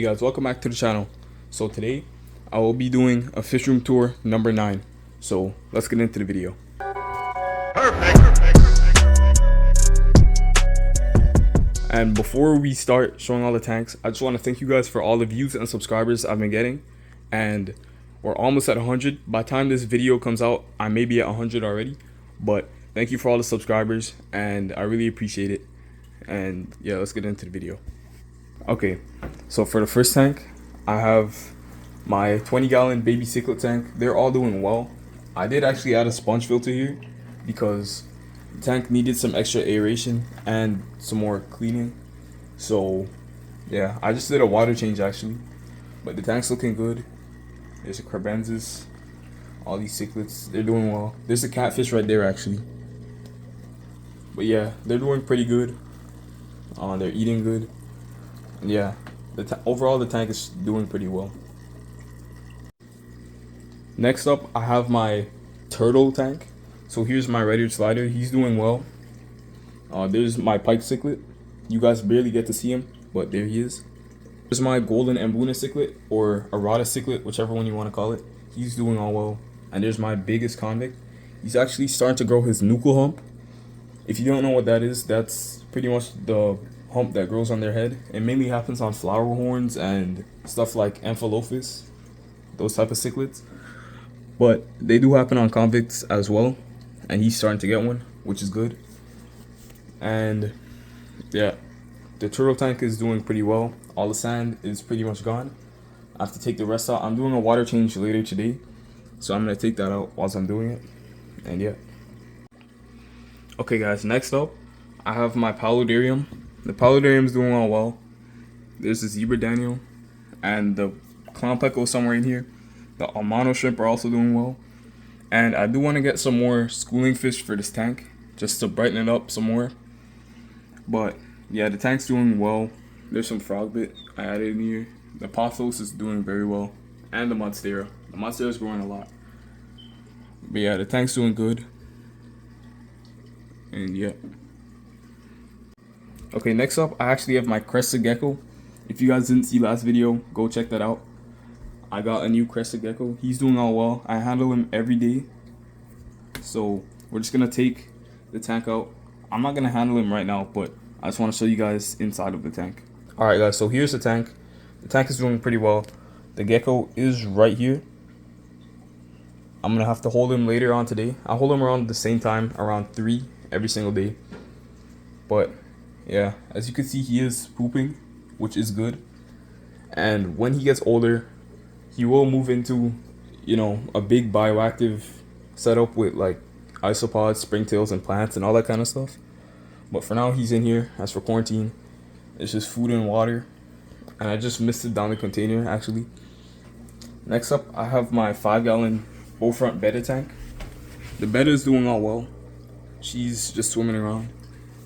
Hey guys, welcome back to the channel. So today I will be doing a Fishroom Tour number 9. So let's get into the video. And before we start showing all the tanks, I just want to thank you guys for all the views and subscribers I've been getting. And we're almost at 100. By the time this video comes out, I may be at 100 already. But thank you for all the subscribers and I really appreciate it. And yeah, let's get into the video. Okay, so for the first tank, I have my 20-gallon baby cichlid tank. They're all doing well. I did actually add a sponge filter here because the tank needed some extra aeration and some more cleaning. So yeah, I just did a water change actually, but the tank's looking good. There's a crebensis, all these cichlids, they're doing well. There's a catfish right there actually. But yeah, they're doing pretty good. They're eating good. Yeah, overall the tank is doing pretty well. Next up, I have my turtle tank. So here's my red-eared slider. He's doing well. There's my pike cichlid. You guys barely get to see him, but there he is. There's my golden ambuna cichlid, or errata cichlid, whichever one you want to call it. He's doing all well. And there's my biggest convict. He's actually starting to grow his nuchal hump. If you don't know what that is, that's pretty much the hump that grows on their head. It mainly happens on flower horns and stuff like Amphilophus, those type of cichlids. But they do happen on convicts as well, and he's starting to get one, which is good. And yeah, the turtle tank is doing pretty well. All the sand is pretty much gone. I have to take the rest out. I'm doing a water change later today, so I'm gonna take that out whilst I'm doing it. And yeah. Okay guys, next up I have my Paludarium. The Paludarium is doing all well. There's the zebra Daniel and the clown pecco somewhere in here. The Almano shrimp are also doing well. And I do want to get some more schooling fish for this tank, just to brighten it up some more. But yeah, the tank's doing well. There's some frog bit I added in here. The pothos is doing very well. And the monstera. The monstera is growing a lot. But yeah, the tank's doing good. And yeah. Okay, next up, I actually have my Crested gecko. If you guys didn't see last video, go check that out. I got a new Crested gecko. He's doing all well. I handle him every day. So we're just gonna take the tank out. I'm not gonna handle him right now, but I just want to show you guys inside of the tank. Alright guys, so here's the tank. The tank is doing pretty well. The gecko is right here. I'm gonna have to hold him later on today. I hold him around the same time, around 3 every single day. But yeah, as you can see, he is pooping, which is good. And when he gets older, he will move into, you know, a big bioactive setup with like isopods, springtails, and plants and all that kind of stuff. But for now, he's in here. As for quarantine, it's just food and water. And I just misted down the container actually. Next up, I have my 5-gallon Bowfront Betta tank. The Betta is doing all well. She's just swimming around.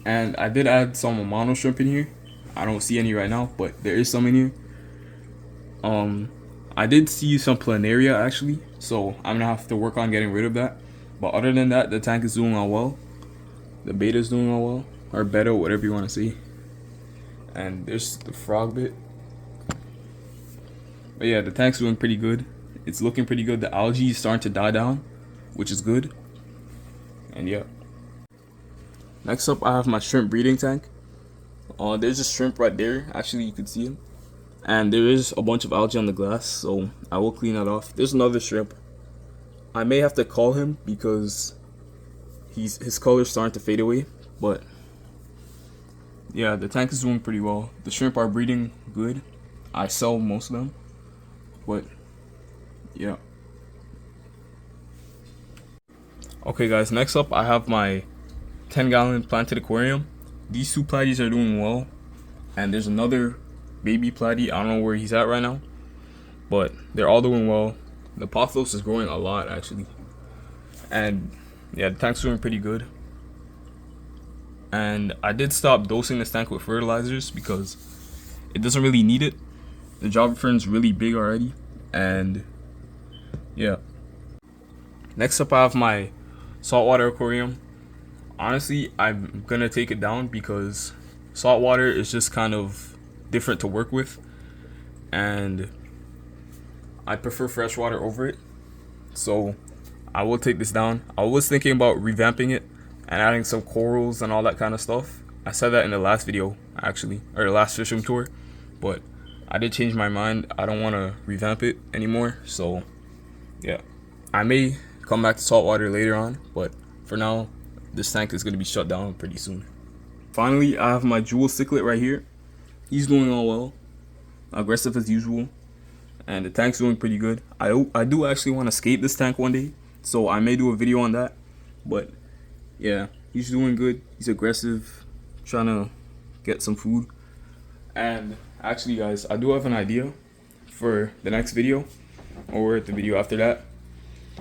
And I did add some mono shrimp in here. I don't see any right now, but there is some in here. I did see some planaria actually, so I'm gonna have to work on getting rid of that. But other than that, the tank is doing all well. The beta is doing all well, or betta, whatever you want to see. And there's the frog bit. But yeah, the tank's doing pretty good. It's looking pretty good. The algae is starting to die down, which is good. And yeah. Next up, I have my shrimp breeding tank. There's a shrimp right there. Actually, you can see him. And there is a bunch of algae on the glass, so I will clean that off. There's another shrimp. I may have to call him because his color's starting to fade away. But yeah, the tank is doing pretty well. The shrimp are breeding good. I sell most of them. But yeah. Okay guys, next up I have my 10-gallon planted aquarium. These 2 platies are doing well, and there's another baby platy. I don't know where he's at right now, but they're all doing well. The pothos is growing a lot actually, and yeah, the tank's doing pretty good. And I did stop dosing this tank with fertilizers because it doesn't really need it. The Java fern's really big already, and yeah. Next up, I have my saltwater aquarium. Honestly, I'm gonna take it down because saltwater is just kind of different to work with, and I prefer freshwater over it. So I will take this down. I was thinking about revamping it and adding some corals and all that kind of stuff. I said that in the last video actually, or the last Fishroom Tour, but I did change my mind. I don't want to revamp it anymore. So yeah, I may come back to saltwater later on, but for now this tank is going to be shut down pretty soon. Finally, I have my jewel cichlid right here. He's doing all well, aggressive as usual, and the tank's doing pretty good. I do actually want to skate this tank one day, so I may do a video on that. But yeah, he's doing good. He's aggressive, trying to get some food. And actually guys, I do have an idea for the next video, or the video after that.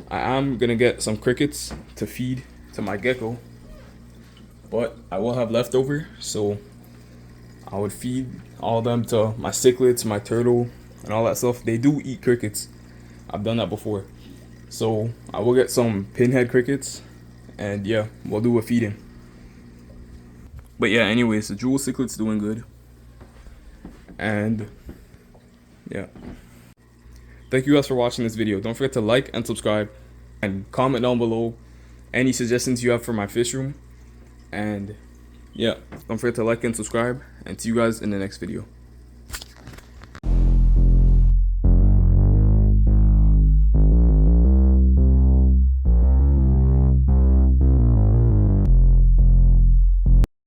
I am gonna get some crickets to feed to my gecko, but I will have leftover, so I would feed all of them to my cichlids, my turtle, and all that stuff. They do eat crickets. I've done that before. So I will get some pinhead crickets, and yeah, we'll do a feeding. But yeah, anyways, the jewel cichlid's doing good. And yeah. Thank you guys for watching this video. Don't forget to like and subscribe, and comment down below any suggestions you have for my fish room. And yeah, don't forget to like and subscribe, and see you guys in the next video.